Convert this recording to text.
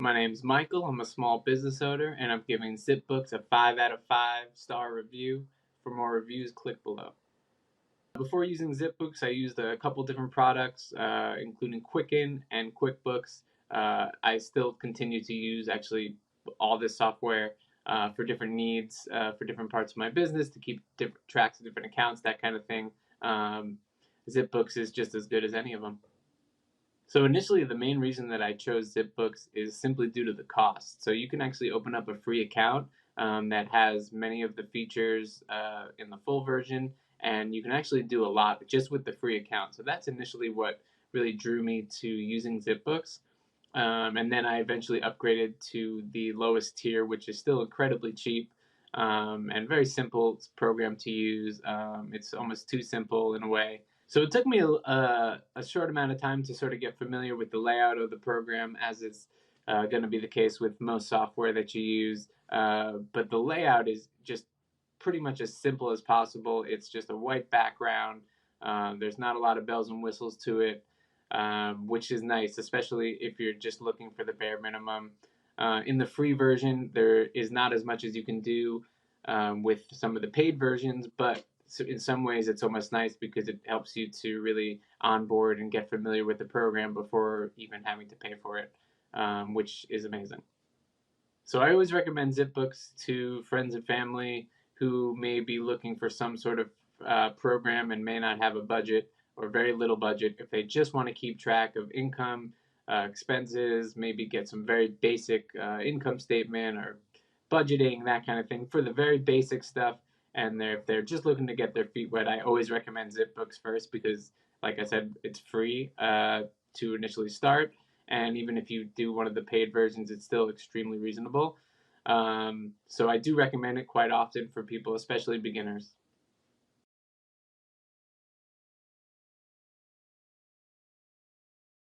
My name's Michael. I'm a small business owner, and I'm giving Zipbooks a 5 out of 5 star review. For more reviews, click below. Before using Zipbooks, I used a couple different products, including Quicken and QuickBooks. I still continue to use actually all this software for different needs, for different parts of my business, to keep different tracks of different accounts, that kind of thing. Zipbooks is just as good as any of them. So initially, the main reason that I chose Zipbooks is simply due to the cost. So you can actually open up a free account that has many of the features in the full version, and you can actually do a lot just with the free account. So that's initially what really drew me to using Zipbooks. And then I eventually upgraded to the lowest tier, which is still incredibly cheap and very simple program to use. It's almost too simple in a way. So it took me a short amount of time to sort of get familiar with the layout of the program, as is going to be the case with most software that you use. But the layout is just pretty much as simple as possible. It's just a white background. There's not a lot of bells and whistles to it, which is nice, especially if you're just looking for the bare minimum. In the free version, there is not as much as you can do with some of the paid versions, but so in some ways it's almost nice because it helps you to really onboard and get familiar with the program before even having to pay for it, which is amazing. So I always recommend Zipbooks to friends and family who may be looking for some sort of program and may not have a budget or very little budget. If they just want to keep track of income, expenses, maybe get some very basic income statement or budgeting, that kind of thing, for the very basic stuff. And if they're just looking to get their feet wet, I always recommend Zipbooks first because, like I said, it's free to initially start. And even if you do one of the paid versions, it's still extremely reasonable. So I do recommend it quite often for people, especially beginners.